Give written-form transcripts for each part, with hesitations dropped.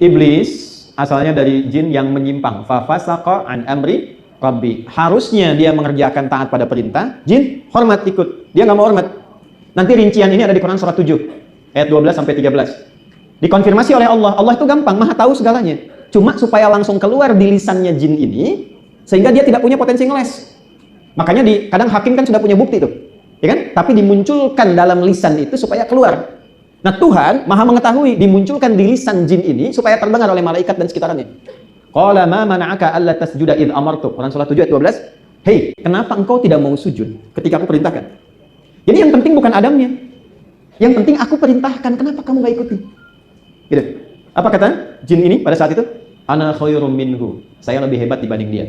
Iblis asalnya dari jin yang menyimpang. Fa fasaqa an amri rabbi. Harusnya dia mengerjakan taat pada perintah, jin hormat ikut. Dia nggak mau hormat. Nanti rincian ini ada di Quran surah 7 ayat 12 sampai 13. Dikonfirmasi oleh Allah. Allah itu gampang, Maha tahu segalanya. Cuma supaya langsung keluar di lisannya jin ini, sehingga dia tidak punya potensi ngeles. Makanya kadang hakim kan sudah punya bukti tuh, ya kan? Tapi dimunculkan dalam lisan itu supaya keluar. Nah, Tuhan Maha mengetahui, dimunculkan di lisan jin ini supaya terdengar oleh malaikat dan sekitarnya. Qala ma mana'aka alla tasjuda id amartu. Quran surah 7 ayat 12. Hei, kenapa engkau tidak mau sujud ketika aku perintahkan? Jadi yang penting bukan Adamnya. Yang penting aku perintahkan, kenapa kamu gak ikuti? Gitu. Apa kata jin ini pada saat itu? Ana khairum minhu. Saya lebih hebat dibanding dia.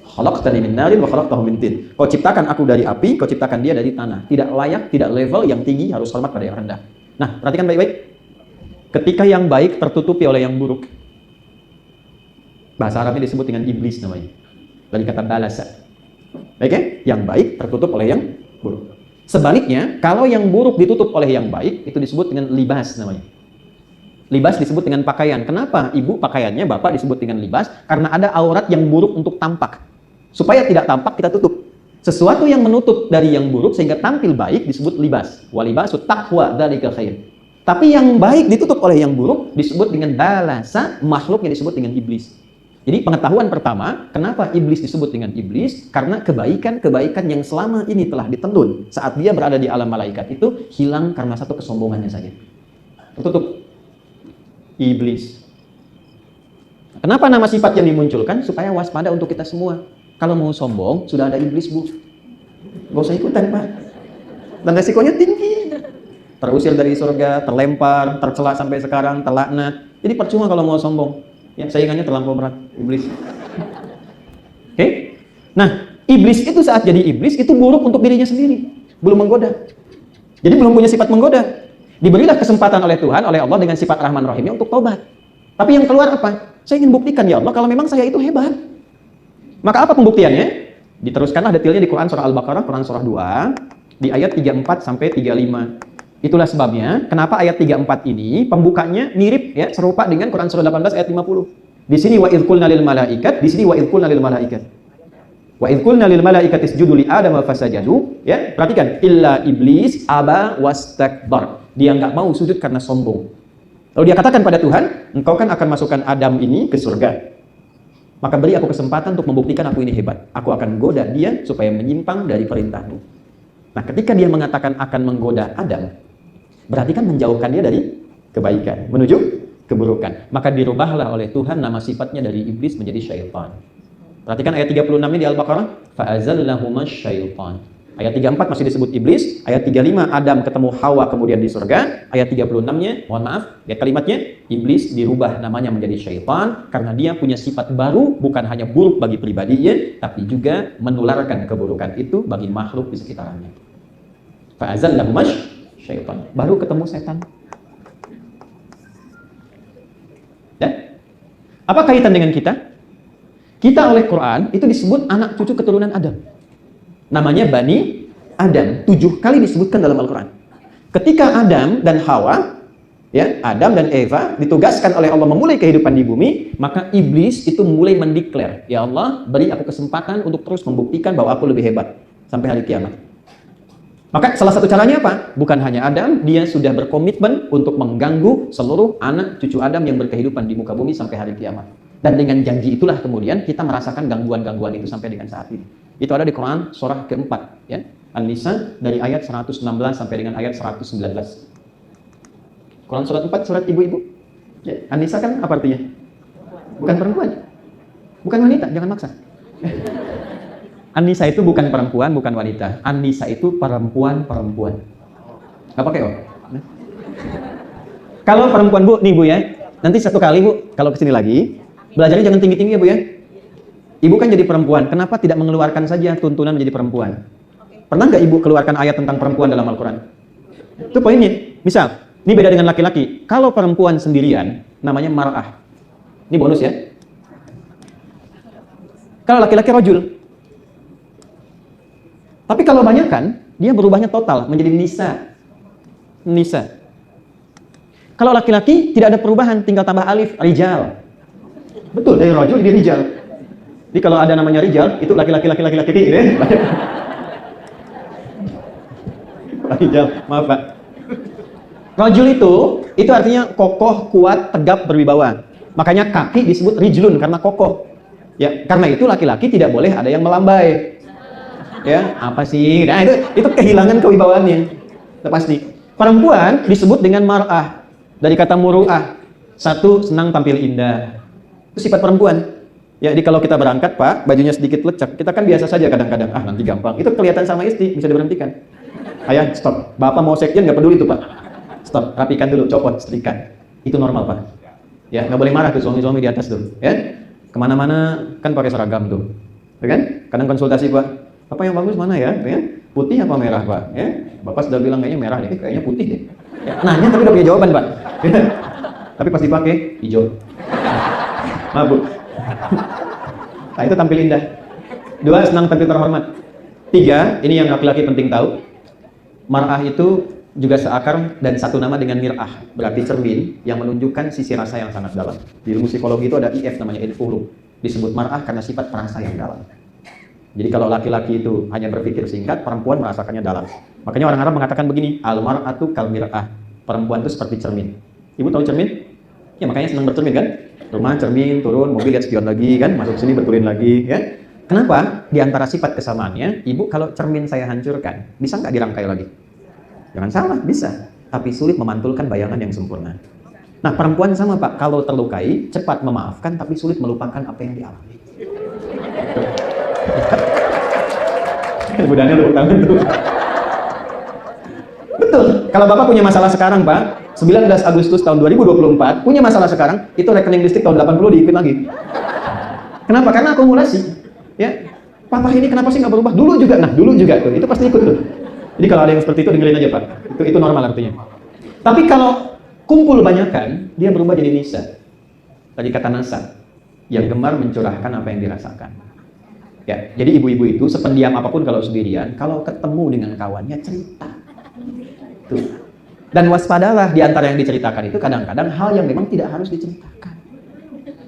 Khalaqtani min narin wa khalaqtahu min tin. Kau ciptakan aku dari api, kau ciptakan dia dari tanah. Tidak layak, tidak level yang tinggi, harus hormat pada yang rendah. Nah, perhatikan baik-baik. Ketika yang baik tertutupi oleh yang buruk. Bahasa Arabnya disebut dengan iblis namanya. Dari kata balasa. Baik ya? Yang baik tertutup oleh yang buruk. Sebaliknya, kalau yang buruk ditutup oleh yang baik, itu disebut dengan libas namanya. Libas disebut dengan pakaian. Kenapa ibu pakaiannya, bapak disebut dengan libas? Karena ada aurat yang buruk untuk tampak. Supaya tidak tampak, kita tutup. Sesuatu yang menutup dari yang buruk sehingga tampil baik disebut libas. Walibasut taqwa dzalika khair. Tapi yang baik ditutup oleh yang buruk disebut dengan balasa, makhluknya disebut dengan iblis. Jadi pengetahuan pertama, kenapa iblis disebut dengan iblis? Karena kebaikan-kebaikan yang selama ini telah ditenun saat dia berada di alam malaikat itu hilang karena satu kesombongannya saja. Tertutup. Iblis. Kenapa nama sifat yang dimunculkan? Supaya waspada untuk kita semua. Kalau mau sombong, sudah ada iblis, Bu. Gak usah ikutan, Pak. Dan resikonya tinggi. Terusir dari surga, terlempar, tercela sampai sekarang, terlaknat. Jadi percuma kalau mau sombong. Ya, saingannya terlampau berat, iblis. Oke? Nah, iblis itu saat jadi iblis, itu buruk untuk dirinya sendiri. Belum menggoda. Jadi belum punya sifat menggoda. Diberilah kesempatan oleh Tuhan, oleh Allah dengan sifat Rahman Rahimnya untuk taubat. Tapi yang keluar apa? Saya ingin buktikan, ya Allah, kalau memang saya itu hebat. Maka apa pembuktiannya? Diteruskanlah detailnya di Quran surah Al-Baqarah, Quran surah 2, di ayat 34 sampai 35. Itulah sebabnya kenapa ayat 34 ini pembukanya mirip ya, serupa dengan Quran surah 18 ayat 50. Di sini wa idh qulna lil malaikat, di sini wa idh qulna lil malaikat. Wa idh qulna lil malaikati isjudu li Adam fasajadu, ya, perhatikan, illa iblis aba wastakbar. Dia enggak mau sujud karena sombong. Lalu dia katakan pada Tuhan, engkau kan akan masukkan Adam ini ke surga. Maka beri aku kesempatan untuk membuktikan aku ini hebat. Aku akan goda dia supaya menyimpang dari perintahmu. Nah, ketika dia mengatakan akan menggoda Adam, berarti kan menjauhkan dia dari kebaikan, menuju keburukan. Maka dirubahlah oleh Tuhan nama sifatnya dari iblis menjadi syaitan. Perhatikan ayat 36 ini di Al-Baqarah. Fa'azallahumash syaitan. Ayat 34 masih disebut iblis. Ayat 35 Adam ketemu Hawa kemudian di surga. Ayat 36-nya, mohon maaf, lihat kalimatnya, iblis dirubah namanya menjadi syaitan karena dia punya sifat baru, bukan hanya buruk bagi pribadinya, tapi juga menularkan keburukan itu bagi makhluk di sekitarnya. Fa'azallahumash syaitan. Baru ketemu setan. Ya? Apa kaitan dengan kita? Kita oleh Quran itu disebut anak cucu keturunan Adam. Namanya Bani Adam. 7 kali disebutkan dalam Al-Quran. Ketika Adam dan Hawa, ya, Adam dan Eva ditugaskan oleh Allah memulai kehidupan di bumi, maka iblis itu mulai mendeklar, ya Allah, beri aku kesempatan untuk terus membuktikan bahwa aku lebih hebat sampai hari kiamat. Maka salah satu caranya apa? Bukan hanya Adam, dia sudah berkomitmen untuk mengganggu seluruh anak cucu Adam yang berkehidupan di muka bumi sampai hari kiamat. Dan dengan janji itulah kemudian kita merasakan gangguan-gangguan itu sampai dengan saat ini. Itu ada di Quran surah keempat, ya, An-Nisa dari ayat 116 sampai dengan ayat 119. Quran surat 4, surat ibu-ibu. Ya, An-Nisa kan apa artinya? Bukan perempuan. Bukan wanita, jangan maksa. An-Nisa itu bukan perempuan, bukan wanita. An-Nisa itu perempuan-perempuan. Gak pakai oh. Kalau perempuan, Bu, nih Bu ya. Nanti satu kali Bu, kalau kesini lagi, belajarnya jangan tinggi-tinggi ya Bu ya. Ibu kan jadi perempuan, kenapa tidak mengeluarkan saja tuntunan menjadi perempuan? Pernah nggak Ibu keluarkan ayat tentang perempuan dalam Al-Quran? Itu poinnya. Misal, ini beda dengan laki-laki. Kalau perempuan sendirian, namanya mar'ah. Ini bonus ya. Kalau laki-laki rajul. Tapi kalau banyak kan, dia berubahnya total menjadi nisa. Nisa. Kalau laki-laki tidak ada perubahan, tinggal tambah alif, rijal. Betul, dari rajul jadi rijal. Jadi kalau ada namanya rijal, itu laki-laki gitu ya. Rijal, maaf Pak. Rajul itu artinya kokoh, kuat, tegap, berwibawa. Makanya kaki disebut rijlun karena kokoh. Ya, karena itu laki-laki tidak boleh ada yang melambai. Ya, apa sih? Nah, itu kehilangan kewibawaannya. Itu pasti. Perempuan disebut dengan mar'ah. Dari kata muru'ah. Satu, senang tampil indah. Itu sifat perempuan. Ya, jadi kalau kita berangkat, Pak, bajunya sedikit lecek, kita kan biasa saja kadang-kadang. Nanti gampang. Itu kelihatan sama istri, bisa diberhentikan. Ayah, stop. Bapak mau sekjen, nggak peduli itu, Pak. Stop. Rapikan dulu, copot, setrika. Itu normal, Pak. Ya, nggak boleh marah tuh suami-suami di atas tuh. Ya, kemana-mana kan pakai seragam tuh. Ya kan? Kadang konsultasi, Pak. Apa yang bagus mana ya? Ya? Putih apa merah, Pak? Ya? Bapak sudah bilang kayaknya merah deh, kayaknya putih deh. Ya, nanya tapi udah punya jawaban, Pak. Ya. Tapi pasti pakai hijau. Maaf, Bu. Nah, itu tampil indah. 2, senang tampil terhormat. 3, ini yang laki-laki penting tahu. Mar'ah itu juga seakar dan satu nama dengan mir'ah, berarti cermin yang menunjukkan sisi rasa yang sangat dalam. Di ilmu psikologi itu ada IF namanya infuru. Disebut mar'ah karena sifat perasa yang dalam. Jadi kalau laki-laki itu hanya berpikir singkat, perempuan merasakannya dalam. Makanya orang Arab mengatakan begini, al-mar'atu kal mir'ah. Perempuan itu seperti cermin. Ibu tahu cermin? Ya makanya senang bercermin kan? Rumah cermin, turun, mobil lihat spion lagi kan, masuk sini berturin lagi ya. Kenapa? Di antara sifat kesamaannya, ibu kalau cermin saya hancurkan, bisa nggak dirangkai lagi? Jangan salah, bisa. Tapi sulit memantulkan bayangan yang sempurna. Nah, perempuan sama Pak, kalau terlukai, cepat memaafkan, tapi sulit melupakan apa yang dialami. Budanya tepuk tangan tuh. Betul. Kalau Bapak punya masalah sekarang, Pak, 19 Agustus tahun 2024, punya masalah sekarang, itu rekening listrik tahun 80 diikut lagi. Kenapa? Karena akumulasi. Ya, Papa ini kenapa sih nggak berubah? Dulu juga, nah dulu juga tuh, itu pasti ikut tuh. Jadi kalau ada yang seperti itu dengerin aja Pak, itu normal artinya. Tapi kalau kumpul banyakan, dia berubah jadi nisa. Tadi kata nasa, yang gemar mencurahkan apa yang dirasakan. Ya, jadi ibu-ibu itu sependiam apapun kalau sendirian, kalau ketemu dengan kawannya cerita. Tuh. Dan waspadalah di antara yang diceritakan itu kadang-kadang hal yang memang tidak harus diceritakan.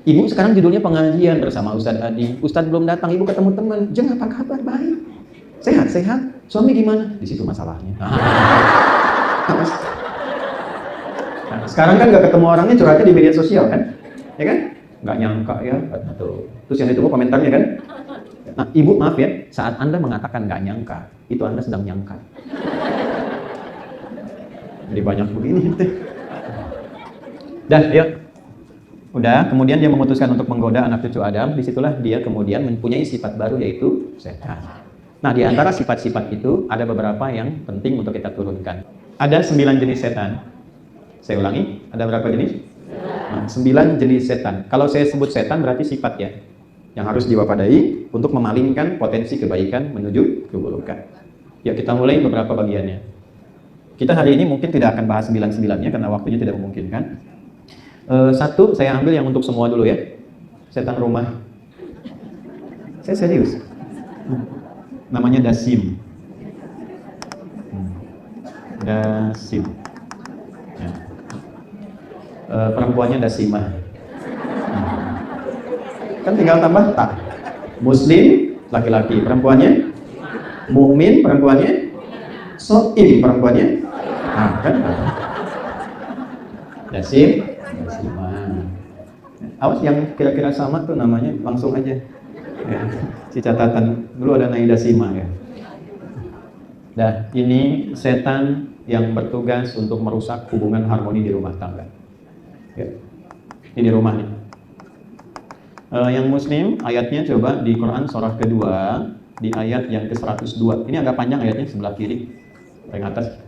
Ibu sekarang judulnya pengajian bersama Ustadz Adi. Ustadz belum datang, ibu ketemu teman. Jeng, apa kabar? Baik. Sehat? Suami gimana? Di situ masalahnya. Nah, sekarang kan nggak ketemu orangnya, curhatnya di media sosial kan? Ya kan? Nggak nyangka ya. Terus yang ditunggu komentarnya kan? Nah, ibu maaf ya, saat Anda mengatakan nggak nyangka, itu Anda sedang nyangka. Jadi banyak begini. Dah, yuk. Udah, kemudian dia memutuskan untuk menggoda anak cucu Adam. Disitulah dia kemudian mempunyai sifat baru, yaitu setan. Nah, di antara sifat-sifat itu ada beberapa yang penting untuk kita turunkan. Ada 9 jenis setan. Saya ulangi, ada berapa jenis? Nah, 9 jenis setan. Kalau saya sebut setan berarti sifat ya, yang harus diwaspadai untuk memalingkan potensi kebaikan menuju keburukan. Ya, kita mulai beberapa bagiannya. Kita hari ini mungkin tidak akan bahas 9-9-nya karena waktunya tidak memungkinkan. Satu, saya ambil yang untuk semua dulu ya. Setan rumah. Saya serius. Namanya Dasim. Dasim. Ya. Perempuannya Dasimah. Kan tinggal tambah tak. Muslim, laki-laki. Perempuannya mukmin, perempuannya soim, perempuannya. Nah, kan? Dasim. Awas yang kira-kira sama tuh namanya langsung aja ya, si catatan dulu ada Naida Sima ya. Nah, ini setan yang bertugas untuk merusak hubungan harmoni di rumah tangga ya. Ini rumah nih. Yang muslim ayatnya coba di Quran surah kedua di ayat yang ke-102. Ini agak panjang ayatnya, sebelah kiri paling atas.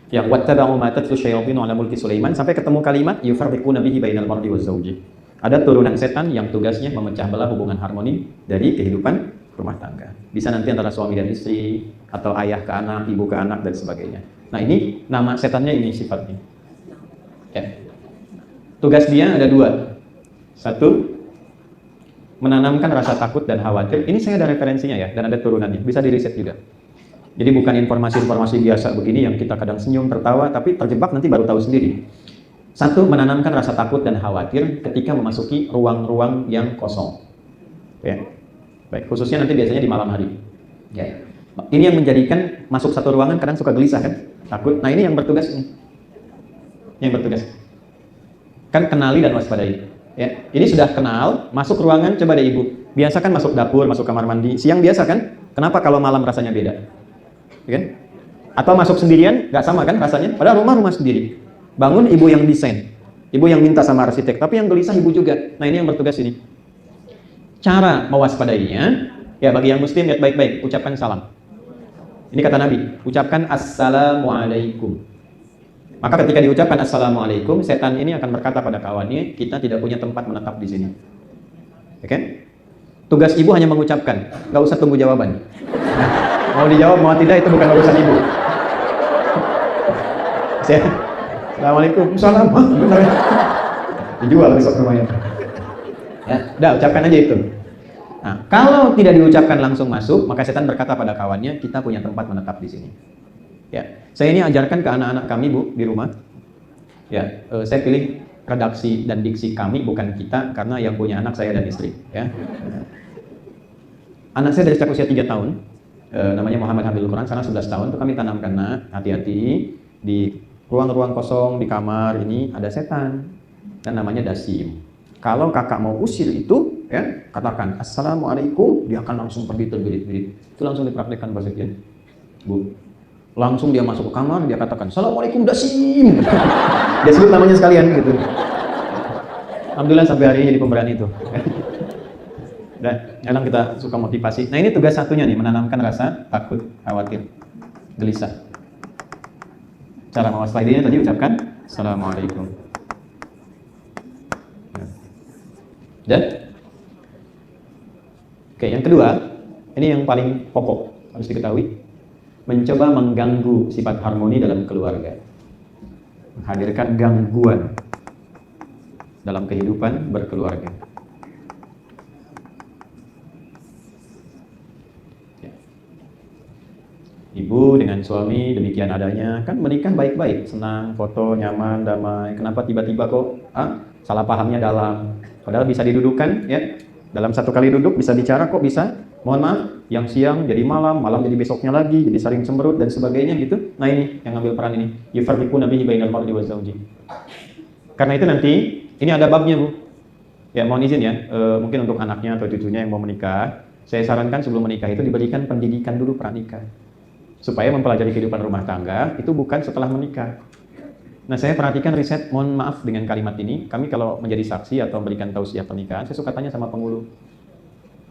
Yang wattaba'u ma tatlu syayatin 'ala mulki Sulaiman sampai ketemu kalimat yufarriquna bihi bainal mar'i waz zawji. Ada turunan setan yang tugasnya memecah belah hubungan harmoni dari kehidupan rumah tangga. Bisa nanti antara suami dan istri atau ayah ke anak, ibu ke anak dan sebagainya. Nah, ini nama setannya, ini sifatnya. Ya. Tugas dia ada 2. 1, menanamkan rasa takut dan khawatir. Ini saya ada referensinya ya dan ada turunannya. Bisa diriset juga. Jadi bukan informasi-informasi biasa begini yang kita kadang senyum tertawa tapi terjebak nanti baru tahu sendiri. Satu, menanamkan rasa takut dan khawatir ketika memasuki ruang-ruang yang kosong. Ya. Baik, khususnya nanti biasanya di malam hari. Ya. Ini yang menjadikan masuk satu ruangan kadang suka gelisah kan? Takut. Nah, ini yang bertugas ini. Yang bertugas. Kan kenali dan waspadai. Ya. Ini sudah kenal, masuk ruangan, coba deh Ibu. Biasa kan masuk dapur, masuk kamar mandi. Siang biasa kan? Kenapa kalau malam rasanya beda? Ya kan? Atau masuk sendirian, nggak sama kan rasanya? Padahal rumah sendiri. Bangun Ibu yang desain. Ibu yang minta sama arsitek, tapi yang gelisah Ibu juga. Nah, ini yang bertugas ini. Cara mewaspadainya, ya bagi yang muslim lihat baik-baik, ucapkan salam. Ini kata Nabi, ucapkan assalamualaikum. Maka ketika diucapkan assalamualaikum, setan ini akan berkata pada kawannya, kita tidak punya tempat menetap di sini. Oke? Okay? Tugas Ibu hanya mengucapkan, nggak usah tunggu jawaban. Nah, mau dijawab mau tidak itu bukan urusan Ibu. Assalamualaikum, salam. Dijual besok rumahnya. Ya, udah ucapkan aja itu. Nah, kalau tidak diucapkan langsung masuk, maka setan berkata pada kawannya, kita punya tempat menetap di sini. Ya, saya ini ajarkan ke anak-anak kami Bu di rumah. Ya, saya pilih redaksi dan diksi kami bukan kita karena yang punya anak saya dan istri. Ya, anak saya dari sejak usia 3 tahun, namanya Muhammad Hamilul Quran, sana 11 tahun, itu kami tanamkan, nak, hati-hati di ruang-ruang kosong di kamar ini ada setan dan namanya dasim. Kalau kakak mau usir itu, ya katakan assalamualaikum, dia akan langsung pergi terbirit-birit. Itu langsung dipraktikkan Pak Sekjen, Bu. Langsung dia masuk ke kamar, dia katakan assalamualaikum dasim. Dia sebut namanya sekalian gitu. Alhamdulillah sampai hari ini jadi pemberani itu. Dan kadang kita suka motivasi. Nah, ini tugas satunya nih, menanamkan rasa takut, khawatir, gelisah. Cara mewaspadainya tadi ucapkan assalamualaikum. Dan oke, yang kedua, ini yang paling pokok harus diketahui, mencoba mengganggu sifat harmoni dalam keluarga, menghadirkan gangguan dalam kehidupan berkeluarga. Ibu dengan suami demikian adanya, kan menikah baik-baik, senang, foto, nyaman, damai. Kenapa tiba-tiba kok salah pahamnya dalam? Padahal bisa didudukkan, ya. Dalam satu kali duduk bisa bicara kok bisa. Mohon maaf, yang siang jadi malam, malam jadi besoknya lagi, jadi saling cemberut dan sebagainya gitu. Nah, ini yang ngambil peran ini. Yufarriquna bihi bainal mar'i wa zawji. Karena itu nanti ini ada babnya, Bu. Ya, mohon izin ya, mungkin untuk anaknya atau cucunya yang mau menikah, saya sarankan sebelum menikah itu diberikan pendidikan dulu pranikah. Supaya mempelajari kehidupan rumah tangga itu bukan setelah menikah. Nah, saya perhatikan riset, mohon maaf dengan kalimat ini, kami kalau menjadi saksi atau memberikan tausiah pernikahan, saya suka tanya sama penghulu,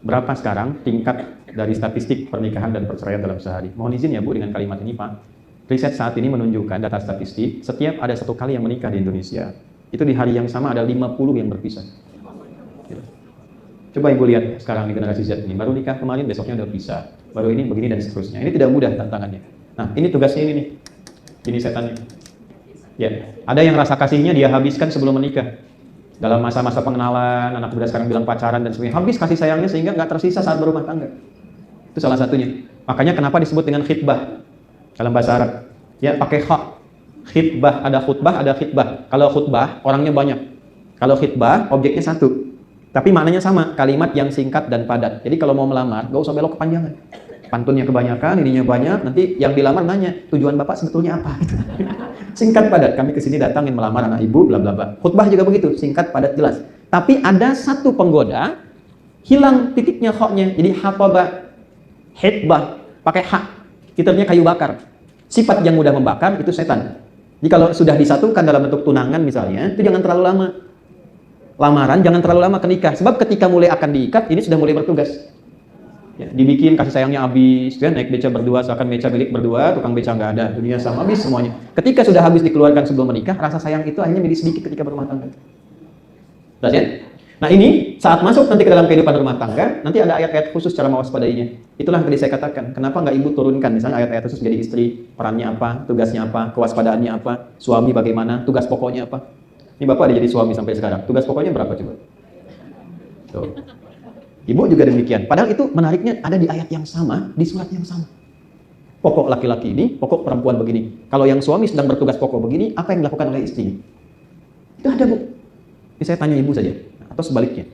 berapa sekarang tingkat dari statistik pernikahan dan perceraian dalam sehari? Mohon izin ya Bu dengan kalimat ini Pak. Riset saat ini menunjukkan data statistik, setiap ada 1 kali yang menikah di Indonesia, itu di hari yang sama ada 50 yang berpisah. Coba Ibu lihat sekarang di generasi Z ini, baru nikah kemarin, besoknya udah pisah, baru ini begini dan seterusnya. Ini tidak mudah tantangannya. Nah, ini tugasnya ini nih, ini setannya. Ya, ada yang rasa kasihnya dia habiskan sebelum menikah. Dalam masa-masa pengenalan, anak muda sekarang bilang pacaran dan sebagainya, habis kasih sayangnya sehingga nggak tersisa saat berumah tangga. Itu salah satunya. Makanya kenapa disebut dengan khitbah dalam bahasa Arab? Ya, pakai kha. Khitbah, ada khutbah, ada khitbah. Kalau khutbah, orangnya banyak. Kalau khitbah, objeknya satu. Tapi maknanya sama, kalimat yang singkat dan padat. Jadi kalau mau melamar, nggak usah belok kepanjangan. Pantunnya kebanyakan, ininya banyak, nanti yang dilamar nanya, tujuan Bapak sebetulnya apa? Singkat padat, kami kesini datang ingin melamar anak ibu, bla bla bla. Khutbah juga begitu, singkat padat jelas. Tapi ada satu penggoda, hilang titiknya hoknya, jadi hataba, hitbah, pakai hak, titelnya kayu bakar. Sifat yang mudah membakar itu setan. Jadi kalau sudah disatukan dalam bentuk tunangan misalnya, itu jangan terlalu lama. Lamaran jangan terlalu lama ke nikah, sebab ketika mulai akan diikat, ini sudah mulai bertugas. Ya, dibikin kasih sayangnya habis, ya, naik beca berdua, seakan beca milik berdua, tukang beca nggak ada, dunia sama, habis semuanya. Ketika sudah habis dikeluarkan sebelum menikah, rasa sayang itu akhirnya menjadi sedikit ketika berumah tangga. Jelas ya? Nah, ini saat masuk nanti ke dalam kehidupan rumah tangga, nanti ada ayat-ayat khusus cara mewaspadainya. Itulah yang tadi saya katakan, kenapa nggak ibu turunkan misalnya ayat-ayat khusus jadi istri, perannya apa, tugasnya apa, kewaspadaannya apa, suami bagaimana, tugas pokoknya apa. Ini Bapak ada jadi suami sampai sekarang, tugas pokoknya berapa coba? Tuh. Ibu juga demikian. Padahal itu menariknya ada di ayat yang sama, di surat yang sama. Pokok laki-laki ini, pokok perempuan begini. Kalau yang suami sedang bertugas pokok begini, apa yang dilakukan oleh istri? Itu ada, Bu. Ini saya tanya ibu saja, atau sebaliknya.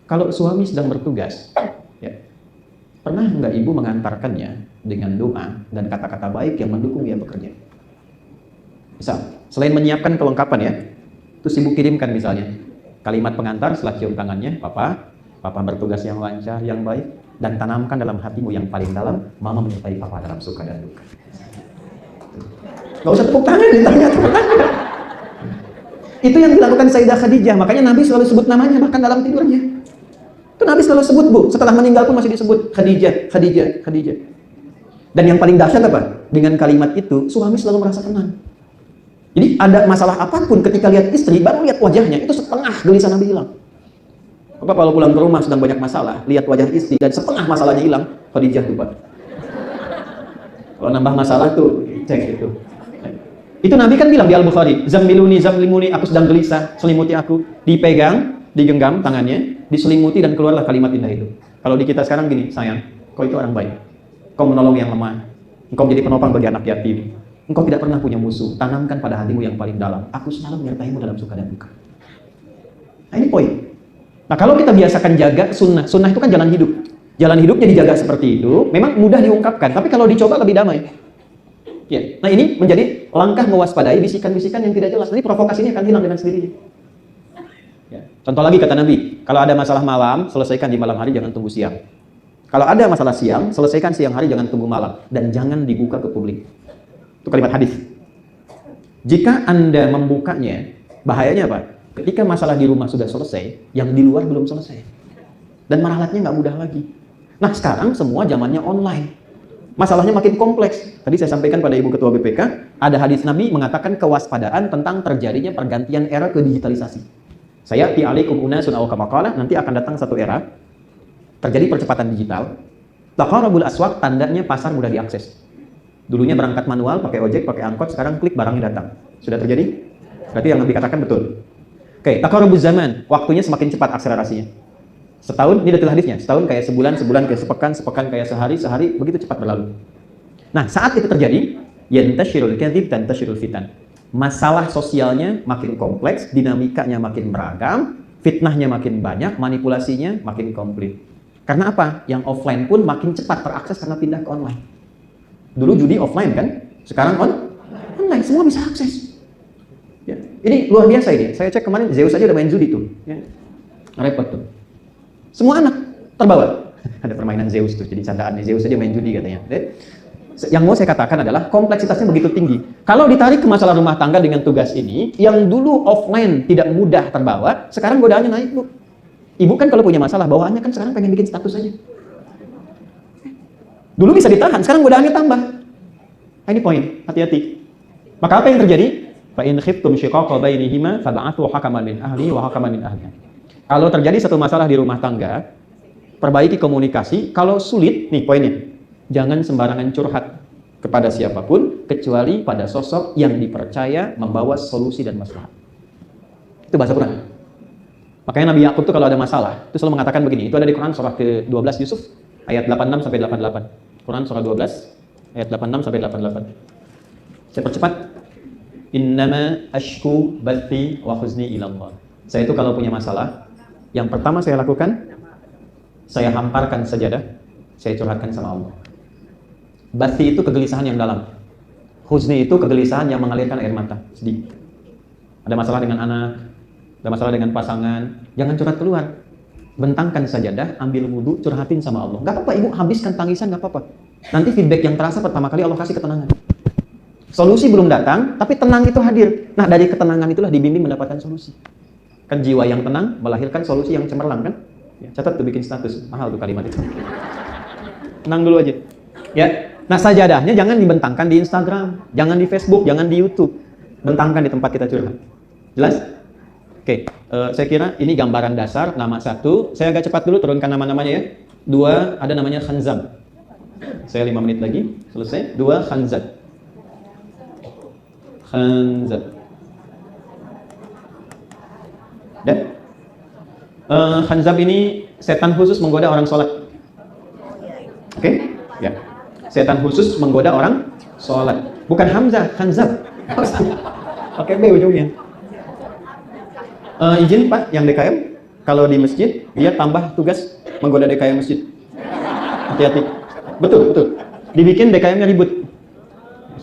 Kalau suami sedang bertugas, ya, pernah nggak ibu mengantarkannya dengan doa dan kata-kata baik yang mendukung dia bekerja? Misal, selain menyiapkan kelengkapan ya, terus ibu kirimkan misalnya kalimat pengantar setelah cium tangannya, Papa bertugas yang lancar, yang baik, dan tanamkan dalam hatimu yang paling dalam, Mama menyertai Papa dalam suka dan duka. Gak usah tepuk tangan, ditanya tepuk tangan. Itu yang dilakukan Sayyidah Khadijah, makanya Nabi selalu sebut namanya bahkan dalam tidurnya. Itu Nabi selalu sebut, Bu, setelah meninggal pun masih disebut Khadijah, Khadijah, Khadijah. Dan yang paling dahsyat apa? Dengan kalimat itu, suami selalu merasa tenang. Jadi ada masalah apapun ketika lihat istri, baru lihat wajahnya, itu setengah gelisah Nabi hilang. Bapak kalau pulang ke rumah sedang banyak masalah, lihat wajah istri dan setengah masalahnya hilang, Khadijah tuh, Pak. Kalau nambah masalah tuh, cek itu. Itu Nabi kan bilang di Al-Bukhari, Zammiluni, zamlimuni, aku sedang gelisah, selimuti aku. Dipegang, digenggam tangannya, diselimuti dan keluarlah kalimat indah itu. Kalau di kita sekarang gini, sayang, kau itu orang baik. Kau menolong yang lemah. Engkau menjadi penopang bagi anak yatim. Engkau tidak pernah punya musuh. Tanamkan pada hatimu yang paling dalam. Aku selalu menyertaimu dalam suka dan duka. Nah, ini poin. Nah, kalau kita biasakan jaga sunnah. Sunnah itu kan jalan hidup. Jalan hidupnya dijaga seperti itu. Memang mudah diungkapkan. Tapi kalau dicoba lebih damai. Ya. Nah, ini menjadi langkah mewaspadai bisikan-bisikan yang tidak jelas. Nanti provokasi ini akan hilang dengan sendirinya. Ya. Contoh lagi kata Nabi. Kalau ada masalah malam, selesaikan di malam hari, jangan tunggu siang. Kalau ada masalah siang, selesaikan siang hari, jangan tunggu malam. Dan jangan dibuka ke publik. Itu kalimat hadis. Jika Anda membukanya, bahayanya apa? Ketika masalah di rumah sudah selesai, yang di luar belum selesai. Dan meralatnya nggak mudah lagi. Nah, sekarang semua zamannya online. Masalahnya makin kompleks. Tadi saya sampaikan pada Ibu Ketua BPK, ada hadis Nabi mengatakan kewaspadaan tentang terjadinya pergantian era ke digitalisasi. Saya alaikum unasun aw kama qala, nanti akan datang satu era terjadi percepatan digital. Taqarabul aswaq, tandanya pasar mudah diakses. Dulunya berangkat manual, pakai ojek, pakai angkot, sekarang klik barangnya datang. Sudah terjadi? Berarti yang Nabi katakan betul. Oke, taqarabuz zaman, waktunya semakin cepat akselerasinya. Setahun, ini detail hadisnya, setahun kayak sebulan, sebulan kayak sepekan, sepekan kayak sehari, sehari, begitu cepat berlalu. Nah, saat itu terjadi, yantashirul kadhib dan tashirul fitan. Masalah sosialnya makin kompleks, dinamikanya makin beragam, fitnahnya makin banyak, manipulasinya makin komplit. Karena apa? Yang offline pun makin cepat terakses karena pindah ke online. Dulu judi offline kan, sekarang online, semua bisa akses. Ya. Ini luar biasa ini. Saya cek kemarin Zeus aja udah main judi tuh. Ya. Repot tuh. Semua anak terbawa. Ada permainan Zeus tuh, jadi candaannya Zeus aja main judi katanya. Yang mau saya katakan adalah kompleksitasnya begitu tinggi. Kalau ditarik ke masalah rumah tangga dengan tugas ini, yang dulu offline tidak mudah terbawa, sekarang godaannya naik, Bu. Ibu kan kalau punya masalah, bawaannya kan sekarang pengen bikin status aja. Dulu bisa ditahan, sekarang godaannya tambah. Nah, ini poin, hati-hati. Maka apa yang terjadi? Fa in khiftum shiqaqa bainihima fab'athu hakaman min ahlihi wa hakaman min ahliha. Kalau terjadi satu masalah di rumah tangga, perbaiki komunikasi. Kalau sulit, nih poinnya, jangan sembarangan curhat kepada siapapun kecuali pada sosok yang dipercaya membawa solusi dan maslahat. Itu bahasa Quran. Makanya Nabi Yakub tuh kalau ada masalah, itu selalu mengatakan begini. Itu ada di Quran surah ke-12 Yusuf ayat 86 sampai 88. Quran surah 12 ayat 86 sampai 88. Saya percepat. Innama ashku bathi wa huzni ila Allah. Saya itu kalau punya masalah, yang pertama saya lakukan, saya hamparkan sajadah, saya curhatkan sama Allah. Bathi itu kegelisahan yang dalam. Huzni itu kegelisahan yang mengalirkan air mata, sedih. Ada masalah dengan anak, ada masalah dengan pasangan, jangan curhat keluar. Bentangkan sajadah, ambil wudhu, curhatin sama Allah. Gak apa-apa, ibu habiskan tangisan, gak apa-apa. Nanti feedback yang terasa pertama kali Allah kasih ketenangan. Solusi belum datang, tapi tenang itu hadir. Nah, dari ketenangan itulah dibimbing mendapatkan solusi. Kan jiwa yang tenang melahirkan solusi yang cemerlang kan? Ya, catat tuh bikin status, mahal tuh kalimat itu. Tenang dulu aja. Ya. Nah, sajadahnya jangan dibentangkan di Instagram, jangan di Facebook, jangan di YouTube. Bentangkan di tempat kita curhat. Jelas? Oke, saya kira ini gambaran dasar. Nama satu, saya agak cepat dulu turunkan nama-namanya ya. Dua, ada namanya Khanzab. Saya 5 menit lagi, selesai. Dua, Khanzab. Khanzab. Dan Khanzab ini setan khusus menggoda orang sholat. Oke? Ya. Setan khusus menggoda orang sholat. Bukan Hamzah, Khanzab. Oke, B ujungnya. Izin Pak, yang DKM, kalau di masjid, dia tambah tugas menggoda DKM masjid. Hati-hati. Betul, betul. Dibikin DKM-nya ribut.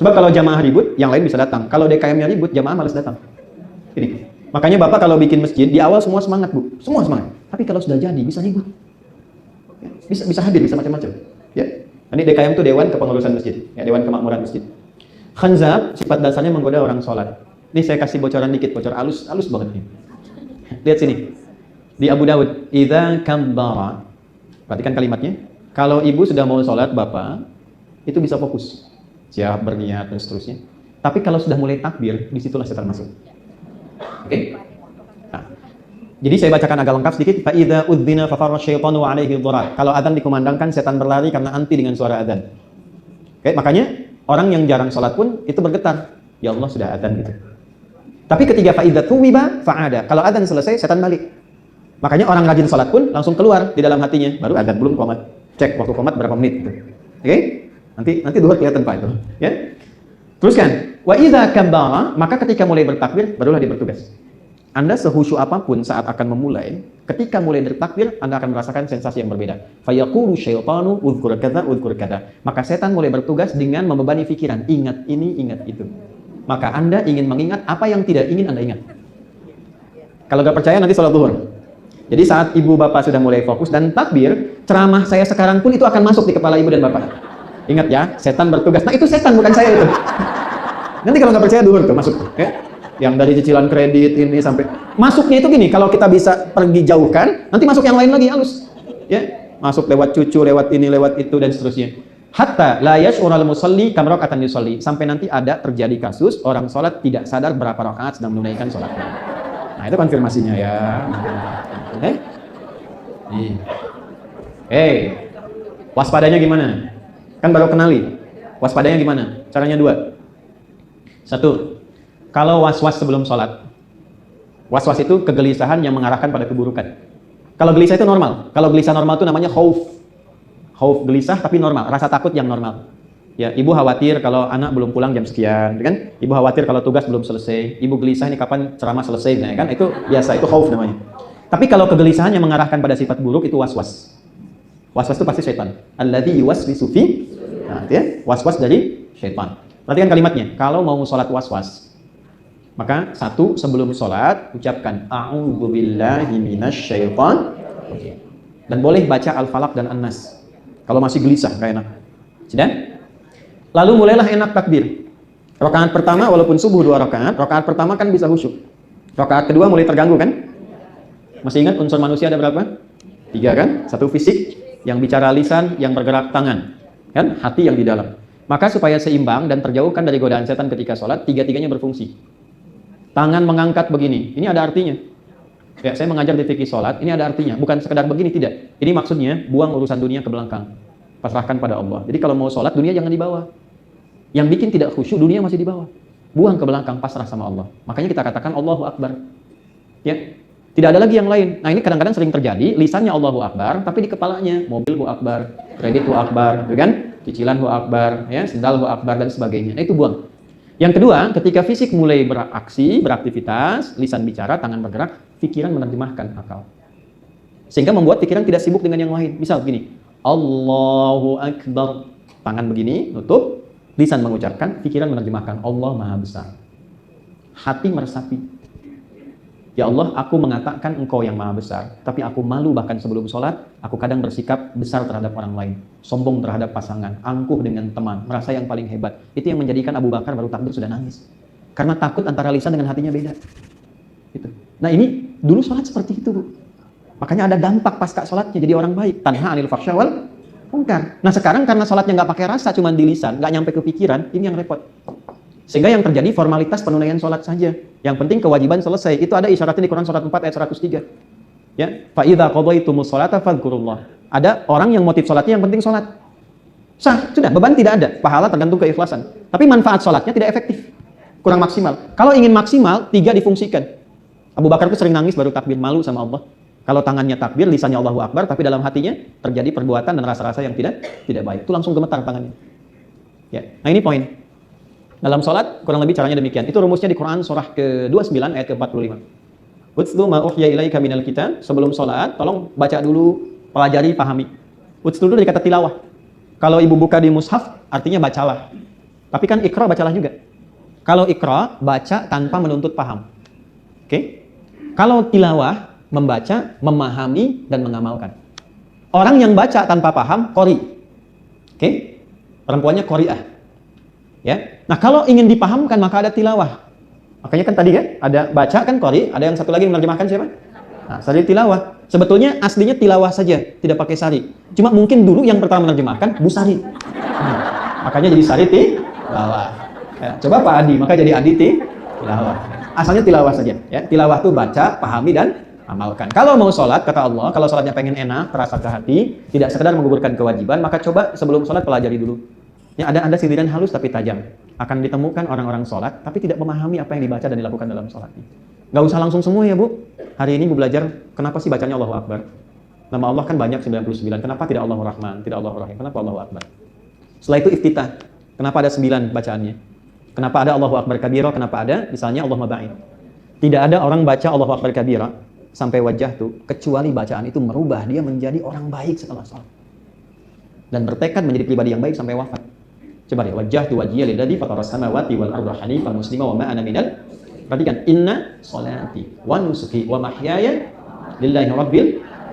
Sebab kalau jamaah ribut, yang lain bisa datang. Kalau DKM-nya ribut, jamaah malas datang. Ini. Makanya Bapak kalau bikin masjid, di awal semua semangat, Bu. Semua semangat. Tapi kalau sudah jadi, bisa ribut. Bisa hadir, bisa macam-macam. Ya. Ini DKM itu Dewan Kepengurusan Masjid. Ya, Dewan Kemakmuran Masjid. Khanzab, sifat dasarnya menggoda orang sholat. Ini saya kasih bocoran dikit, bocor halus banget nih. Lihat sini. Di Abu Dawud, idza kabbara. Perhatikan kalimatnya. Kalau ibu sudah mau sholat, Bapak, itu bisa fokus. Siap, berniat, dan seterusnya. Tapi kalau sudah mulai takbir, disitulah setan masuk. Oke? Nah, jadi saya bacakan agak lengkap sedikit. Fa idza udzina fa farra syaitanu alaihi dharar. Kalau adzan dikumandangkan, setan berlari karena anti dengan suara adzan. Oke, makanya orang yang jarang sholat pun itu bergetar. Ya Allah, sudah adzan gitu. Tapi ketika fa idza tuwiba fa'ada. Kalau adzan selesai, setan balik. Makanya orang rajin sholat pun langsung keluar di dalam hatinya. Baru adzan, belum qomat. Cek waktu qomat berapa menit gitu. Oke? Nanti duhur kelihatan Pak itu, ya. Teruskan. Wa idza kabbara, maka ketika mulai bertakbir barulah dia bertugas. Anda sehusyuk apapun saat akan memulai, ketika mulai bertakbir Anda akan merasakan sensasi yang berbeda. Fayaqulu syaitanu udhkur kadza udhkur kadza. Maka setan mulai bertugas dengan membebani pikiran, ingat ini, ingat itu. Maka Anda ingin mengingat apa yang tidak ingin Anda ingat. Kalau nggak percaya nanti sholat zuhur. Jadi saat ibu bapak sudah mulai fokus dan takbir, ceramah saya sekarang pun itu akan masuk di kepala ibu dan bapak. Ingat ya, setan bertugas. Nah itu setan, bukan saya itu. Nanti kalau nggak percaya duhur tuh masuk. Ya? Yang dari cicilan kredit ini sampai masuknya itu gini. Kalau kita bisa pergi jauhkan, nanti masuk yang lain lagi halus. Ya, masuk lewat cucu, lewat ini, lewat itu dan seterusnya. Hatta la yash'ural musalli kam raka'atan yusalli. Sampai nanti ada terjadi kasus orang sholat tidak sadar berapa rakaat sedang menunaikan sholatnya. Nah itu konfirmasinya ya. Waspadanya gimana? Kan baru kenali. Waspadanya gimana? Caranya 2. 1. Kalau was-was sebelum sholat. Was-was itu kegelisahan yang mengarahkan pada keburukan. Kalau gelisah itu normal. Kalau gelisah normal itu namanya khauf. Khauf gelisah tapi normal. Rasa takut yang normal. Ya, ibu khawatir kalau anak belum pulang jam sekian, kan? Ibu khawatir kalau tugas belum selesai. Ibu gelisah ini kapan ceramah selesai, kan? Itu biasa, itu khauf namanya. Tapi kalau kegelisahan yang mengarahkan pada sifat buruk itu was-was. Was-was itu pasti syaitan. Alladzi yuwaswisu fi. Nah, ya, was-was dari syaitan. Perhatikan kalimatnya. Kalau mau sholat was-was, maka 1 sebelum sholat ucapkan a'udzubillahi minasyaiton. Dan boleh baca Al-Falaq dan An-Nas. Kalau masih gelisah, nggak enak. Sudah? Lalu mulailah enak takbir. Rakaat pertama walaupun subuh 2 rakaat, rakaat pertama kan bisa khusyuk. Rakaat kedua mulai terganggu kan? Masih ingat unsur manusia ada berapa? 3 kan? 1 fisik, yang bicara lisan, yang bergerak tangan, kan? Hati yang di dalam. Maka supaya seimbang dan terjauhkan dari godaan setan ketika sholat, 3-tiganya berfungsi. Tangan mengangkat begini, ini ada artinya. Ya, saya mengajar di fikih sholat, ini ada artinya. Bukan sekedar begini, tidak. Ini maksudnya buang urusan dunia ke belakang, pasrahkan pada Allah. Jadi kalau mau sholat, dunia jangan dibawa. Yang bikin tidak khusyuk, dunia masih dibawa. Buang ke belakang, pasrah sama Allah. Makanya kita katakan Allahu Akbar. Ya. Tidak ada lagi yang lain. Nah ini kadang-kadang sering terjadi, lisannya Allahu Akbar, tapi di kepalanya mobil Allahu Akbar, kredit Allahu Akbar, kan? Cicilan Allahu Akbar, ya, sendal Allahu Akbar dan sebagainya. Nah, itu buang. Yang kedua, ketika fisik mulai beraksi, beraktivitas, lisan bicara, tangan bergerak, pikiran menerjemahkan akal. Sehingga membuat pikiran tidak sibuk dengan yang lain. Misal begini, Allahu Akbar, tangan begini, nutup, lisan mengucapkan, pikiran menerjemahkan, Allah Maha Besar. Hati meresapi. Ya Allah, aku mengatakan Engkau yang Maha Besar, tapi aku malu bahkan sebelum sholat, aku kadang bersikap besar terhadap orang lain, sombong terhadap pasangan, angkuh dengan teman, merasa yang paling hebat. Itu yang menjadikan Abu Bakar baru takbir sudah nangis. Karena takut antara lisan dengan hatinya beda. Gitu. Nah ini, dulu sholat seperti itu, Bu. Makanya ada dampak pasca sholatnya jadi orang baik. Tanha anil faksya wal munkar. Nah sekarang karena sholatnya nggak pakai rasa, cuma di lisan, nggak nyampe ke pikiran, ini yang repot. Sehingga yang terjadi formalitas penunaian sholat saja. Yang penting kewajiban selesai. Itu ada isyaratnya di Quran surat 4 ayat 103. Ya, fa idza qadaytumus sholata fadhkurullah. Ada orang yang motif sholatnya yang penting sholat. Sah, sudah, beban tidak ada. Pahala tergantung keikhlasan. Tapi manfaat sholatnya tidak efektif. Kurang maksimal. Kalau ingin maksimal, 3 difungsikan. Abu Bakar itu sering nangis baru takbir, malu sama Allah. Kalau tangannya takbir, lisannya Allahu Akbar, tapi dalam hatinya terjadi perbuatan dan rasa-rasa yang tidak baik. Itu langsung gemetar tangannya. Ya. Nah ini poin. Dalam sholat kurang lebih caranya demikian. Itu rumusnya di Quran surah ke-29 ayat ke-45. Utlu ma uhya ilaika minal kitab, sebelum sholat, tolong baca dulu, pelajari, pahami. Utlu dulu dari kata tilawah. Kalau ibu buka di mushaf, artinya bacalah. Tapi kan ikra, bacalah juga. Kalau ikra, baca tanpa menuntut paham. Oke? Kalau tilawah, membaca, memahami, dan mengamalkan. Orang yang baca tanpa paham, qori. Oke? Perempuannya qori'ah. Ya. Nah, kalau ingin dipahamkan, maka ada tilawah. Makanya kan tadi kan ada baca kan qori, ada yang satu lagi yang menerjemahkan siapa? Nah, sari tilawah. Sebetulnya aslinya tilawah saja, tidak pakai sari. Cuma mungkin dulu yang pertama menerjemahkan Busari. Makanya jadi sari tilawah. Ya, coba Pak Adi, maka jadi Adi tilawah. Asalnya tilawah saja. Ya, tilawah itu baca, pahami dan amalkan. Kalau mau sholat, kata Allah, kalau sholatnya pengen enak, terasa ke hati, tidak sekedar menggugurkan kewajiban, maka coba sebelum sholat pelajari dulu. Ya, ada sindiran halus tapi tajam. Akan ditemukan orang-orang sholat, tapi tidak memahami apa yang dibaca dan dilakukan dalam sholatnya. Nggak usah langsung semua ya Bu. Hari ini Bu belajar, kenapa sih bacanya Allahu Akbar? Nama Allah kan banyak 99. Kenapa tidak Allahu Rahman, tidak Allahu Rahim? Kenapa Allahu Akbar? Setelah itu iftitah. Kenapa ada 9 bacaannya? Kenapa ada Allahu Akbar kabira? Kenapa ada misalnya Allahumma ba'in? Tidak ada orang baca Allahu Akbar kabira sampai wajah tuh, kecuali bacaan itu merubah dia menjadi orang baik setelah sholat. Dan bertekad menjadi pribadi yang baik sampai wafat. Coba deh, wajjahtu wajhiya lilladzi fataras samawati wal arda hanifan muslima wa ma ana minal. Perhatikan, inna sholati wa nusuki wa mahyaya lillahi rabbil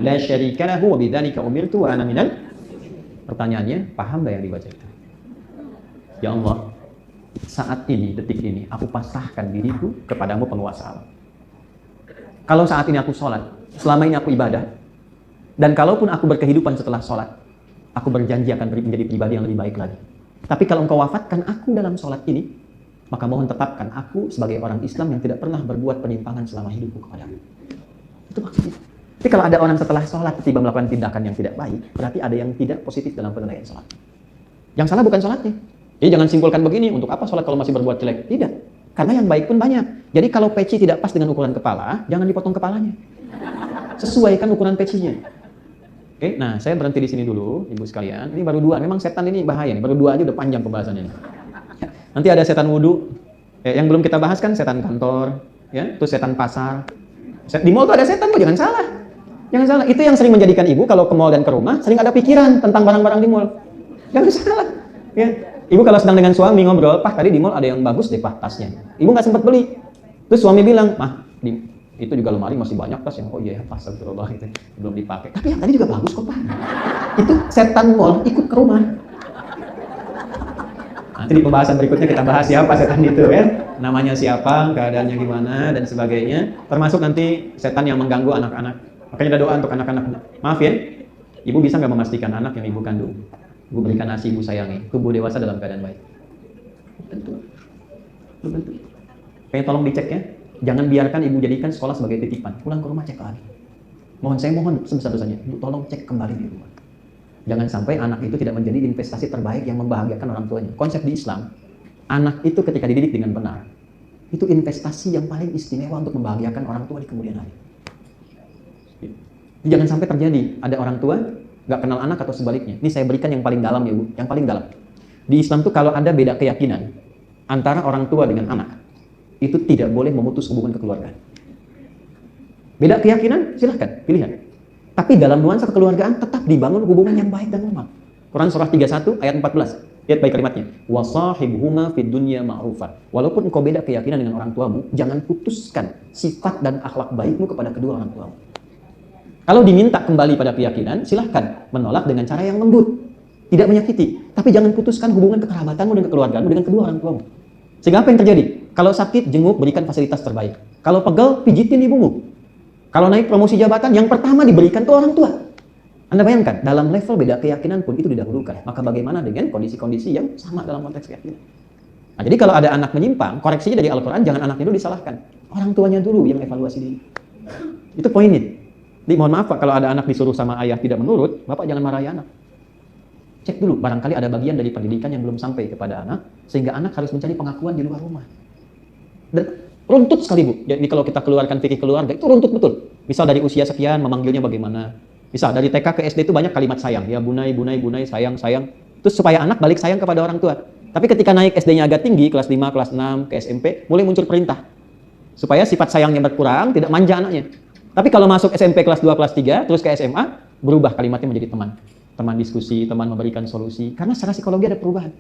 la syarika lahu wa bidzalika umirtu wa ana minal. Pertanyaannya, paham enggak yang dibaca itu? Ya Allah, saat ini, detik ini, aku pasrahkan diriku kepadamu penguasa alam. Kalau saat ini aku sholat, selama ini aku ibadah, dan kalaupun aku berkehidupan setelah sholat, aku berjanji akan menjadi pribadi yang lebih baik lagi. Tapi kalau engkau wafatkan aku dalam sholat ini, maka mohon tetapkan aku sebagai orang Islam yang tidak pernah berbuat penyimpangan selama hidupku kepadamu. Itu maksudnya. Tapi kalau ada orang setelah sholat tiba melakukan tindakan yang tidak baik, berarti ada yang tidak positif dalam penilaian sholat. Yang salah bukan sholatnya. Jadi jangan simpulkan begini, untuk apa sholat kalau masih berbuat jelek? Tidak. Karena yang baik pun banyak. Jadi kalau peci tidak pas dengan ukuran kepala, jangan dipotong kepalanya. Sesuaikan ukuran pecinya. Oke, nah saya berhenti di sini dulu, ibu sekalian. Ini baru 2, memang setan ini bahaya nih. Baru 2 aja udah panjang pembahasannya. Nanti ada setan wudu. Yang belum kita bahas kan setan kantor, ya, itu setan pasar. Di mall tuh ada setan, kok jangan salah. Jangan salah. Itu yang sering menjadikan ibu kalau ke mall dan ke rumah sering ada pikiran tentang barang-barang di mall. Jangan salah. Ya. Ibu kalau sedang dengan suami ngobrol, "Pak, tadi di mall ada yang bagus deh, Pak, tasnya." Ibu nggak sempat beli. Terus suami bilang, "Mah, itu juga lemari masih banyak tas yang, oh iya ya, pas astagfirullah itu belum dipakai. Tapi yang tadi juga bagus kok, Pak." Itu setan mall ikut ke rumah. Nanti di pembahasan berikutnya kita bahas siapa setan itu ya. Namanya siapa, keadaannya gimana dan sebagainya. Termasuk nanti setan yang mengganggu anak-anak. Makanya ada doa untuk anak-anak. Maaf ya, ibu bisa nggak memastikan anak yang ibu kandung? Ibu berikan asi, ibu sayangi, tubuh dewasa dalam keadaan baik. Tentu. Pengen tolong dicek ya. Jangan biarkan ibu jadikan sekolah sebagai titipan. Pulang ke rumah cek lagi. Saya mohon sebesar-besarnya, ibu tolong cek kembali di rumah. Jangan sampai anak itu tidak menjadi investasi terbaik yang membahagiakan orang tuanya. Konsep di Islam, anak itu ketika dididik dengan benar, itu investasi yang paling istimewa untuk membahagiakan orang tua di kemudian hari. Jangan sampai terjadi ada orang tua nggak kenal anak atau sebaliknya. Ini saya berikan yang paling dalam ya Bu, yang paling dalam. Di Islam tuh kalau ada beda keyakinan antara orang tua dengan anak, itu tidak boleh memutus hubungan kekeluargaan. Beda keyakinan, silahkan, pilihan. Tapi dalam nuansa kekeluargaan tetap dibangun hubungan yang baik dan normal. Quran surah 31 ayat 14. Lihat baik kalimatnya. Wasahibhuma fid dunya ma'rufa. Walaupun engkau beda keyakinan dengan orang tuamu, jangan putuskan sifat dan akhlak baikmu kepada kedua orang tuamu. Kalau diminta kembali pada keyakinan, silahkan menolak dengan cara yang lembut, tidak menyakiti. Tapi jangan putuskan hubungan kekerabatanmu dan kekeluargaanmu dengan kedua orang tuamu. Sehingga apa yang terjadi? Kalau sakit, jenguk, berikan fasilitas terbaik. Kalau pegel, pijitin ibumu. Kalau naik promosi jabatan, yang pertama diberikan ke orang tua. Anda bayangkan, dalam level beda keyakinan pun itu didahulukan. Maka bagaimana dengan kondisi-kondisi yang sama dalam konteks keyakinan? Nah, jadi kalau ada anak menyimpang, koreksinya dari Al-Quran, jangan anaknya dulu disalahkan. Orang tuanya dulu yang evaluasi diri. Itu poinnya. Jadi mohon maaf Pak, kalau ada anak disuruh sama ayah tidak menurut, Bapak jangan marahi anak. Cek dulu, barangkali ada bagian dari pendidikan yang belum sampai kepada anak, sehingga anak harus mencari pengakuan di luar rumah. Dan runtut sekali Bu. Jadi kalau kita keluarkan fikih keluarga, itu runtut betul. Misal dari usia sekian, memanggilnya bagaimana. Misal dari TK ke SD itu banyak kalimat sayang. Ya bunai, bunai, bunai, sayang, sayang. Terus supaya anak balik sayang kepada orang tua. Tapi ketika naik SD-nya agak tinggi, kelas 5, kelas 6, ke SMP, mulai muncul perintah. Supaya sifat sayangnya berkurang, tidak manja anaknya. Tapi kalau masuk SMP kelas 2, kelas 3, terus ke SMA, berubah kalimatnya menjadi teman. Teman diskusi, teman memberikan solusi. Karena secara psikologi ada perubahan.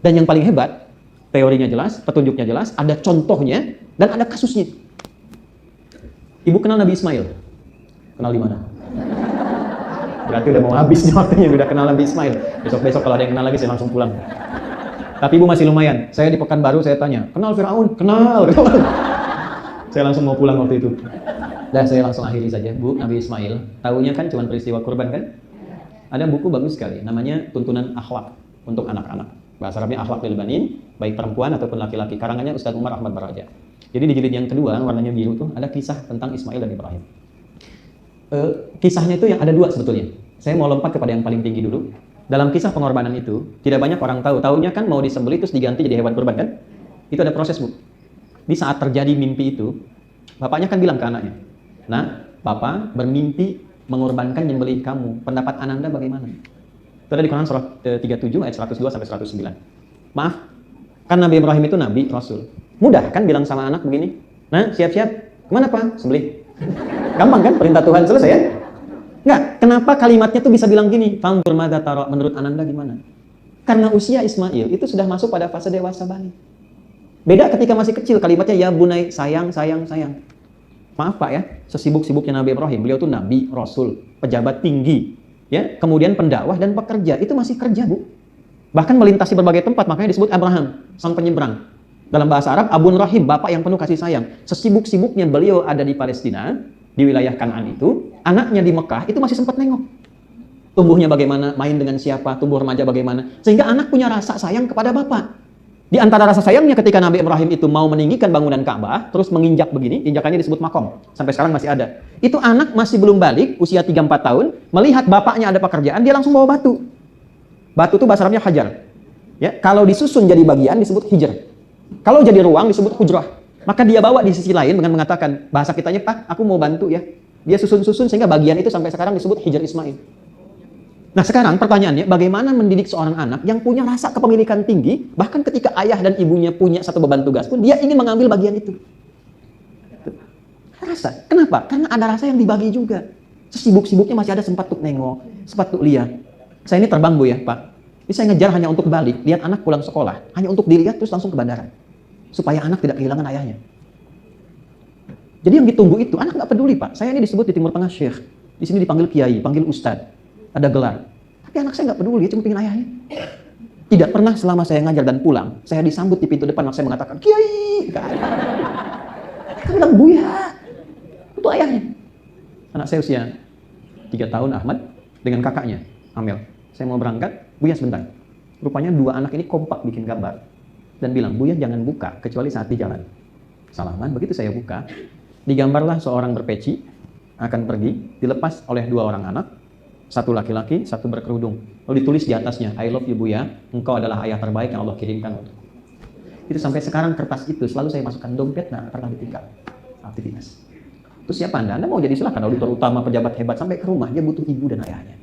Dan yang paling hebat, teorinya jelas, petunjuknya jelas, ada contohnya, dan ada kasusnya. Ibu kenal Nabi Ismail? Kenal di mana? Berarti udah mau habis nih waktunya, udah kenal Nabi Ismail. Besok-besok kalau ada yang kenal lagi, saya langsung pulang. Tapi ibu masih lumayan. Saya di Pekanbaru, saya tanya, kenal Firaun? Kenal. Saya langsung mau pulang waktu itu. Dan saya langsung akhiri saja, Bu, Nabi Ismail. Tahunya kan cuma peristiwa kurban kan? Ada buku bagus sekali, namanya Tuntunan Akhlak untuk anak-anak. Bahasa Arabnya Akhlak lil Banin, baik perempuan ataupun laki-laki. Karangannya Ustaz Umar Ahmad Baraja. Jadi di jilid yang kedua, warnanya biru tuh, ada kisah tentang Ismail dan Ibrahim. Kisahnya itu yang ada dua sebetulnya. Saya mau lompat kepada yang paling tinggi dulu. Dalam kisah pengorbanan itu, tidak banyak orang tahu. Taunya kan mau disembelih terus diganti jadi hewan kurban kan? Itu ada proses, Bu. Di saat terjadi mimpi itu, bapaknya kan bilang ke anaknya, "Nah, Bapak bermimpi mengorbankan nyembelih kamu. Pendapat Ananda bagaimana?" Itu ada di Quran surah 37 ayat 102 sampai 109. Maaf, kan Nabi Ibrahim itu Nabi, Rasul. Mudah kan bilang sama anak begini? Nah, siap-siap. Kemana, Pak? Sembelih. Gampang kan? Perintah Tuhan selesai ya? Enggak, kenapa kalimatnya tuh bisa bilang gini? Fanzur madza tara, menurut Ananda gimana? Karena usia Ismail itu sudah masuk pada fase dewasa balik. Beda ketika masih kecil, kalimatnya ya bunai, sayang, sayang, sayang. Maaf Pak ya, sesibuk-sibuknya Nabi Ibrahim, beliau tuh Nabi, Rasul, pejabat tinggi, ya, kemudian pendakwah dan pekerja, itu masih kerja, Bu. Bahkan melintasi berbagai tempat, makanya disebut Abraham, sang penyeberang. Dalam bahasa Arab, Abun Rahim, bapak yang penuh kasih sayang. Sesibuk-sibuknya beliau ada di Palestina, di wilayah Kanaan itu, anaknya di Mekah, itu masih sempat nengok. Tumbuhnya bagaimana, main dengan siapa, tumbuh remaja bagaimana. Sehingga anak punya rasa sayang kepada bapak. Di antara rasa sayangnya ketika Nabi Ibrahim itu mau meninggikan bangunan Ka'bah, terus menginjak begini, injakannya disebut makom. Sampai sekarang masih ada. Itu anak masih belum balik, usia 3-4 tahun, melihat bapaknya ada pekerjaan, dia langsung bawa batu. Batu itu bahasa Arabnya hajar. Ya, kalau disusun jadi bagian disebut hijr. Kalau jadi ruang disebut hujrah. Maka dia bawa di sisi lain dengan mengatakan, bahasa kitanya, Pak, aku mau bantu ya. Dia susun-susun sehingga bagian itu sampai sekarang disebut hijr Ismail. Nah sekarang pertanyaannya, bagaimana mendidik seorang anak yang punya rasa kepemilikan tinggi, bahkan ketika ayah dan ibunya punya satu beban tugas pun, dia ingin mengambil bagian itu. Rasa. Kenapa? Karena ada rasa yang dibagi juga. Sesibuk-sibuknya masih ada sempat untuk nengok, sempat untuk lihat. Saya ini terbang, Bu ya, Pak. Ini saya ngejar hanya untuk balik, lihat anak pulang sekolah, hanya untuk dilihat terus langsung ke bandara. Supaya anak tidak kehilangan ayahnya. Jadi yang ditunggu itu, anak nggak peduli, Pak. Saya ini disebut di Timur Tengah Syekh. Di sini dipanggil Kiai, panggil Ustadz. Ada gelar. Tapi anak saya nggak peduli, dia cuma pengen ayahnya. Tidak pernah selama saya ngajar dan pulang, saya disambut di pintu depan, saya mengatakan, Kiai! Mereka bilang, Buya! Itu ayahnya. Anak saya usia 3 tahun, Ahmad, dengan kakaknya, Amel. Saya mau berangkat, Buya sebentar. Rupanya 2 anak ini kompak bikin gambar. Dan bilang, Buya jangan buka, kecuali saat di jalan. Salaman, begitu saya buka, digambarlah seorang berpeci, akan pergi, dilepas oleh 2 orang anak, 1 laki-laki, 1 berkerudung. Lalu ditulis di atasnya, I love you Buya, engkau adalah ayah terbaik yang Allah kirimkan untuk. Itu sampai sekarang kertas itu selalu saya masukkan dompet, nah pernah ditinggal. Aktivitas. Terus siapa Anda? Anda mau jadi silakan, auditor utama, pejabat hebat, sampai ke rumah, dia butuh ibu dan ayahnya.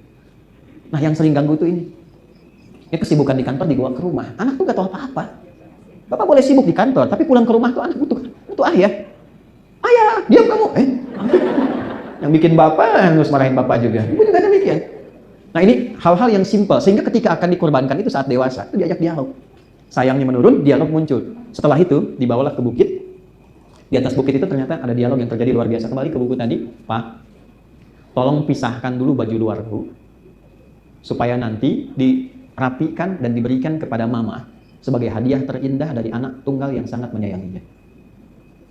Nah yang sering ganggu itu ini. Ya kesibukan di kantor dibawa ke rumah. Anak tuh gak tahu apa-apa. Bapak boleh sibuk di kantor, tapi pulang ke rumah tuh anak butuh ayah. Ayah, diam kamu. Yang bikin bapak harus marahin bapak juga. Ibu juga demikian. Nah ini hal-hal yang simpel, sehingga ketika akan dikorbankan itu saat dewasa, itu diajak dialog. Sayangnya menurun, dialog muncul. Setelah itu, dibawalah ke bukit. Di atas bukit itu ternyata ada dialog yang terjadi luar biasa. Kembali ke buku tadi, Pak, tolong pisahkan dulu baju luarku, supaya nanti dirapikan dan diberikan kepada mama sebagai hadiah terindah dari anak tunggal yang sangat menyayanginya.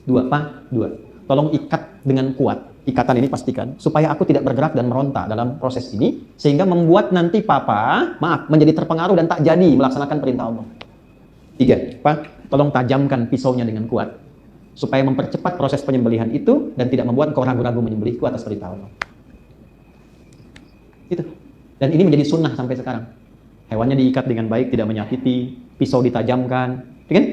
2, Pak, 2. Tolong ikat dengan kuat. Ikatan ini pastikan, supaya aku tidak bergerak dan meronta dalam proses ini, sehingga membuat nanti papa, menjadi terpengaruh dan tak jadi melaksanakan perintah Allah. 3, Pak, tolong tajamkan pisaunya dengan kuat, supaya mempercepat proses penyembelihan itu, dan tidak membuat engkau ragu-ragu menyembelihku atas perintah Allah. Itu. Dan ini menjadi sunnah sampai sekarang. Hewannya diikat dengan baik, tidak menyakiti, pisau ditajamkan, kan?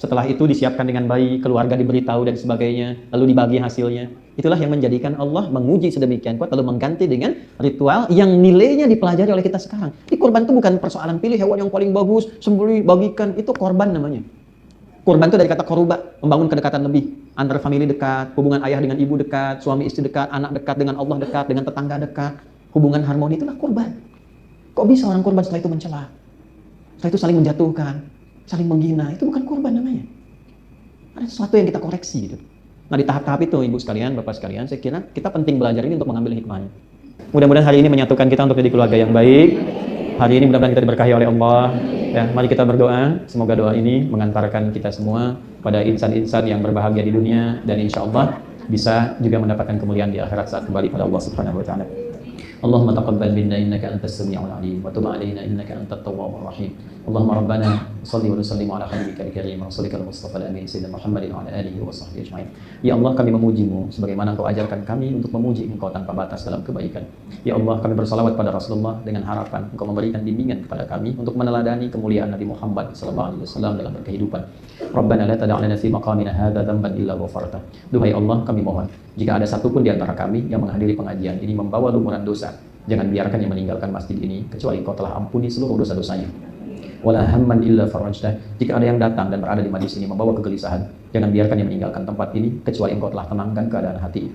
Setelah itu disiapkan dengan baik, keluarga diberitahu dan sebagainya, lalu dibagi hasilnya. Itulah yang menjadikan Allah menguji sedemikian kuat, lalu mengganti dengan ritual yang nilainya dipelajari oleh kita sekarang. Di korban itu bukan persoalan pilih hewan yang paling bagus, sembelih, bagikan, itu korban namanya. Kurban itu dari kata koruba, membangun kedekatan lebih. Antara famili dekat, hubungan ayah dengan ibu dekat, suami istri dekat, anak dekat, dengan Allah dekat, dengan tetangga dekat. Hubungan harmoni itulah kurban. Kok bisa orang kurban setelah itu mencela? Setelah itu saling menjatuhkan, saling menghina. Itu bukan kurban namanya. Ada sesuatu yang kita koreksi gitu. Nah di tahap-tahap itu ibu sekalian, bapak sekalian, saya kira kita penting belajar ini untuk mengambil hikmahnya. Mudah-mudahan hari ini menyatukan kita untuk jadi keluarga yang baik. Hari ini mudah-mudahan kita diberkahi oleh Allah. Ya, mari kita berdoa, semoga doa ini mengantarkan kita semua pada insan-insan yang berbahagia di dunia dan insya Allah bisa juga mendapatkan kemuliaan di akhirat saat kembali pada Allah Subhanahu wa taala. Allahumma taqabbal minna innaka antas samiul alim wa tub alaina innaka antat tawwabur rahim. Allahumma rabbana shalli wa sallim ala habibikal karim rasulika al-mustafa al-amin sayyidina Muhammadin wa ala alihi wa sahbihi ajmain. Ya Allah, kami memuji-Mu sebagaimana Engkau ajarkan kami untuk memuji Engkau tanpa batas dalam kebaikan. Ya Allah, kami bersalawat pada Rasulullah dengan harapan Engkau memberikan bimbingan kepada kami untuk meneladani kemuliaan Nabi Muhammad sallallahu alaihi wasallam dalam berkehidupan. Rabbana la tada' lana fi maqamina hadza dhanban illa ghafarta. Duhai Allah, kami mohon, jika ada satupun di antara kami yang menghadiri pengajian ini membawa lumuran dosa, jangan biarkan yang meninggalkan masjid ini kecuali Engkau telah ampuni seluruh dosa-dosanya. Wala hamman illa farajta. Jika ada yang datang dan berada di majlis ini membawa kegelisahan, jangan biarkan yang meninggalkan tempat ini kecuali Engkau telah tenangkan keadaan hati.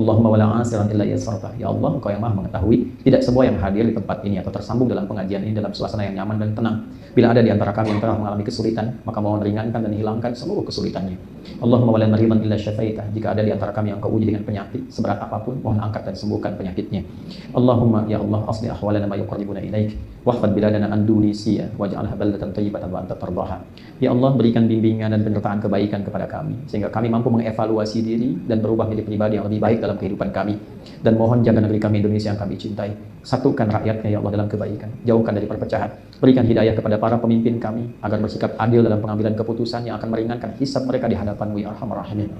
Allahumma wala asiran illa yasarta. Ya Allah, Engkau yang Maha mengetahui, tidak semua yang hadir di tempat ini atau tersambung dalam pengajian ini dalam suasana yang nyaman dan tenang. Bila ada di antara kami yang telah mengalami kesulitan, maka mohon ringankan dan hilangkan seluruh kesulitannya. Allahumma wala maridan illa syafaita. Jika ada di antara kami yang Engkau uji dengan penyakit seberat apapun, mohon angkat dan sembuhkan penyakitnya. Allahumma ya Allah, asli ahwalana ma yuqarribuna ilaik, wahfad biladana an dunisia waj'alha baldatan thayyibatan wa anta tardaha. Ya Allah, berikan bimbingan dan penyertaan kebaikan kepada kami sehingga kami mampu mengevaluasi diri dan berubah menjadi pribadi yang lebih baik dalam kehidupan kami. Dan mohon jaga negeri kami Indonesia yang kami cintai. Satukan rakyatnya ya Allah dalam kebaikan. Jauhkan dari perpecahan. Berikan hidayah kepada para pemimpin kami agar bersikap adil dalam pengambilan keputusan yang akan meringankan hisab mereka di hadapan-Mu ya Arhamar Rahimin.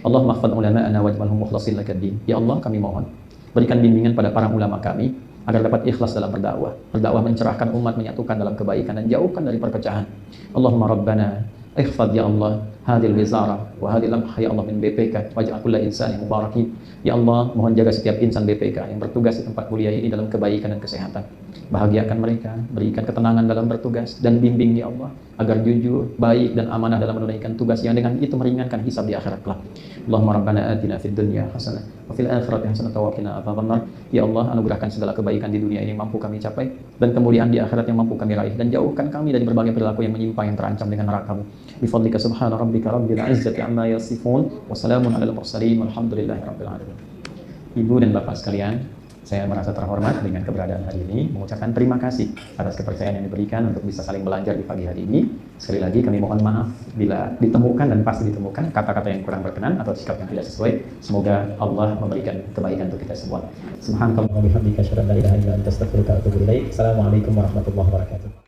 Allahumma ihfadz ulama'ana waj'alhum mukhlasin lakad-din. Ya Allah, kami mohon, berikan bimbingan pada para ulama kami agar dapat ikhlas dalam berdakwah. Berdakwah mencerahkan umat, menyatukan dalam kebaikan dan jauhkan dari perpecahan. Allahumma rabbana ihfadz ya Allah hadil wizara wa hadil lamh ya Allah min BPK waj'al kulla insani mubarakin. Ya Allah, mohon jaga setiap insan BPK yang bertugas di tempat kuliah ini dalam kebaikan dan kesehatan. Bahagiakan mereka, berikan ketenangan dalam bertugas dan bimbing ya Allah agar jujur, baik dan amanah dalam menunaikan tugas yang dengan itu meringankan hisab di akhirat kelak. Allahumma rabbana atina fid dunya hasanah wa fil akhirati hasanah wa qina adzabannar. Ya Allah, anugerahkan segala kebaikan di dunia ini yang mampu kami capai dan kemuliaan di akhirat yang mampu kami raih, dan jauhkan kami dari berbagai perilaku yang menyimpang yang terancam dengan neraka-Mu. Bi fadlika subhana rabbika rabbil izzati amma yasifun wa salamun alal mursalin walhamdulillahi rabbil alamin. Ibu dan Bapak sekalian, saya merasa terhormat dengan keberadaan hari ini, mengucapkan terima kasih atas kepercayaan yang diberikan untuk bisa saling belajar di pagi hari ini. Sekali lagi kami mohon maaf bila ditemukan dan pasti ditemukan kata-kata yang kurang berkenan atau sikap yang tidak sesuai. Semoga Allah memberikan kebaikan untuk kita semua. Subhanallah wa bihamdika asyhadu an la ilaha illa anta astaghfiruka wa atubu ilaik. Assalamualaikum warahmatullahi wabarakatuh.